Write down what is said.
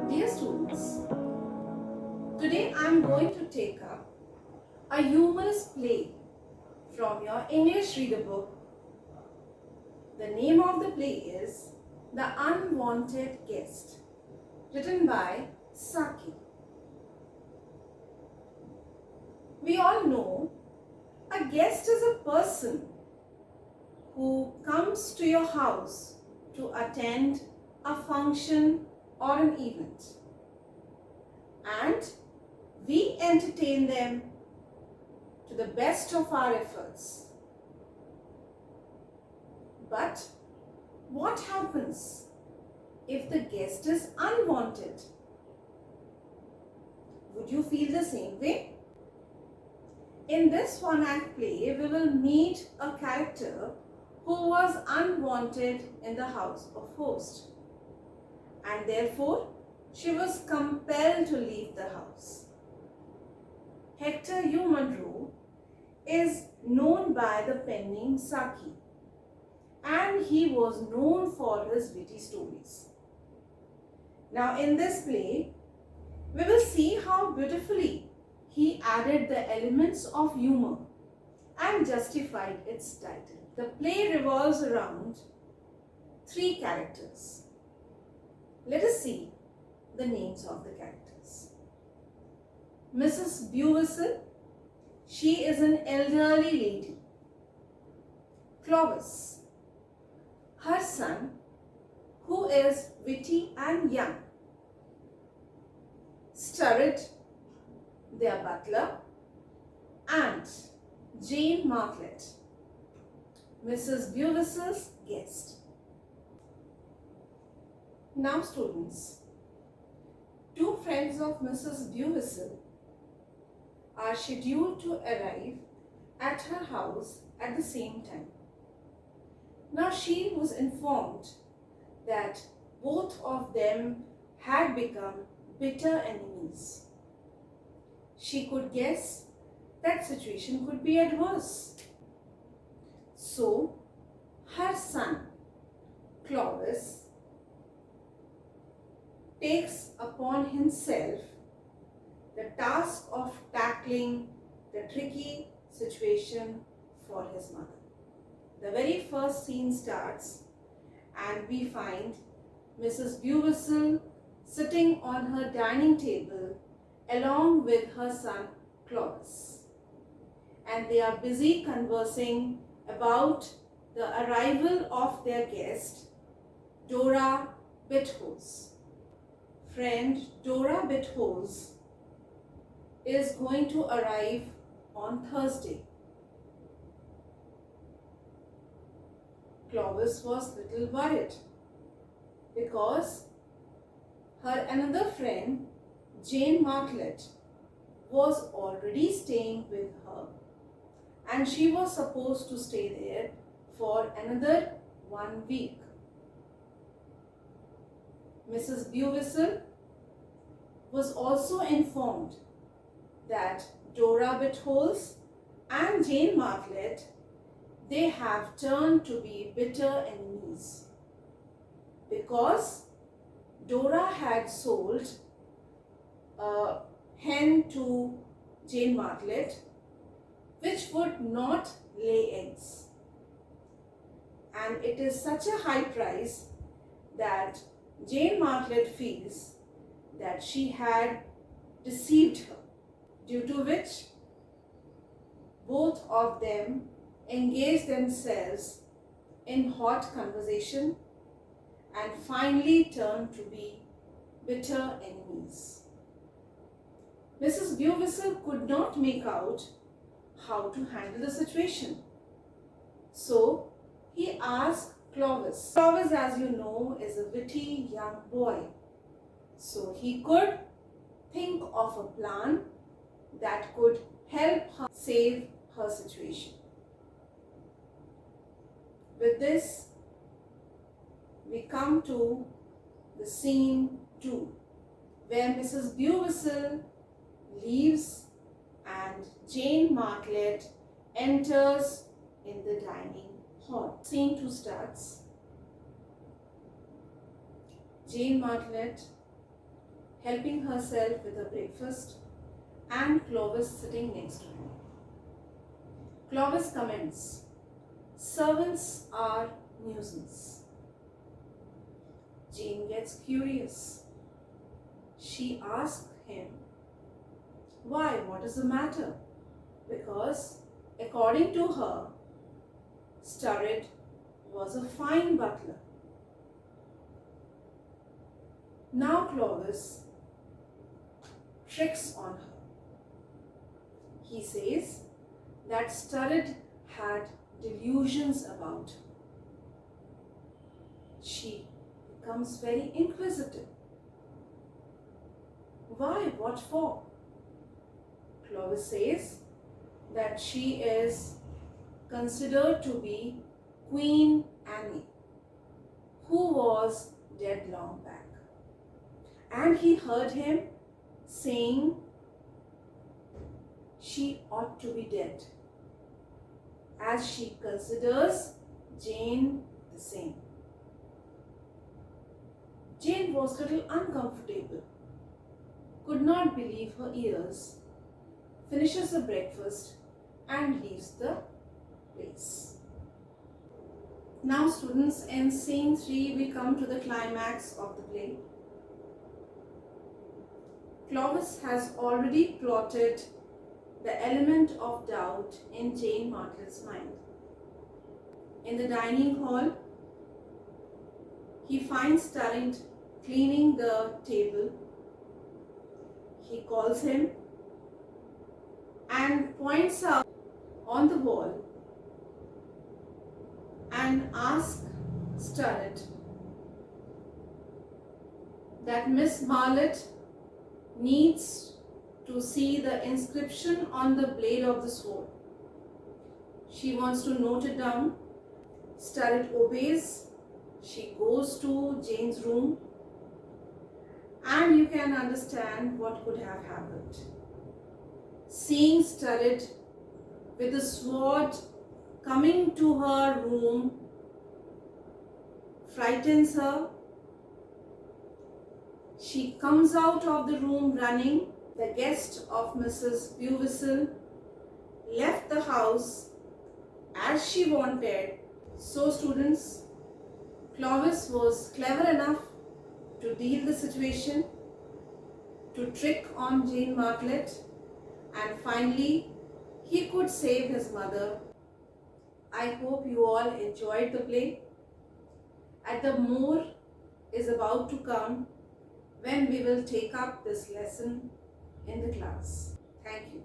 Dear students, today I am going to take up a humorous play from your English reader book. The name of the play is The Unwanted Guest, written by Saki. We all know a guest is a person who comes to your house to attend a function or an event, and we entertain them to the best of our efforts. But what happens if the guest is unwanted? Would you feel the same way? In this one-act play, we will meet a character who was unwanted in the house of host, and therefore she was compelled to leave the house. Hector U. Munro is known by the pen name Saki, and he was known for his witty stories. Now in this play, we will see how beautifully he added the elements of humor and justified its title. The play revolves around three characters. Let us see the names of the characters. Mrs. Bewhistle, she is an elderly lady. Clovis, her son, who is witty and young. Sturrid, their butler, and Jane Martlet, Mrs. Bewhistle's guest. Now students, two friends of Mrs. Bewhistle are scheduled to arrive at her house at the same time. Now she was informed that both of them had become bitter enemies. She could guess that situation could be adverse. So her son Clovis takes upon himself the task of tackling the tricky situation for his mother. The very first scene starts and we find Mrs. Bewhistle sitting on her dining table along with her son Clovis, and they are busy conversing about the arrival of their guest, Dora Bithose. Friend Dora Bithose is going to arrive on Thursday. Clovis was little worried because her another friend, Jane Martlet, was already staying with her, and she was supposed to stay there for another 1 week. Mrs. Bewhistle was also informed that Dora Bithose and Jane Martlet, they have turned to be bitter enemies because Dora had sold a hen to Jane Martlet which would not lay eggs, and it is such a high price that Jane Martlet feels that she had deceived her, due to which both of them engaged themselves in hot conversation and finally turned to be bitter enemies. Mrs. Bewhistle could not make out how to handle the situation. So he asked Clovis. Clovis, as you know, is a witty young boy. So he could think of a plan that could help her save her situation. With this, we come to the scene 2, where Mrs. Bewhistle leaves and Jane Martlet enters in the dining hall. Scene 2 starts. Jane Martlet helping herself with her breakfast, and Clovis sitting next to him. Clovis comments, "Servants are nuisance." Jane gets curious. She asks him, "Why, what is the matter?" Because, according to her, Sturrid was a fine butler. Now Clovis tricks on her. He says that Sturrid had delusions about her. She becomes very inquisitive. Why? What for? Clovis says that she is considered to be Queen Anne, who was dead long back. And he heard him saying she ought to be dead, as she considers Jane the same. Jane was a little uncomfortable, could not believe her ears, finishes her breakfast and leaves the place. Now students, in scene 3 we come to the climax of the play. Clovis has already plotted the element of doubt in Jane Martlet's mind. In the dining hall, he finds Sturrid cleaning the table. He calls him and points out on the wall and asks Sturrid that Miss Martlet needs to see the inscription on the blade of the sword. She wants to note it down. Sturrid obeys. She goes to Jane's room, and you can understand what could have happened. Seeing Sturrid with the sword coming to her room frightens her. She comes out of the room running. The guest of Mrs. Bewhistle left the house as she wanted. So students, Clovis was clever enough to deal the situation, to trick on Jane Martlet, and finally he could save his mother. I hope you all enjoyed the play. And the more is about to come when we will take up this lesson in the class. Thank you.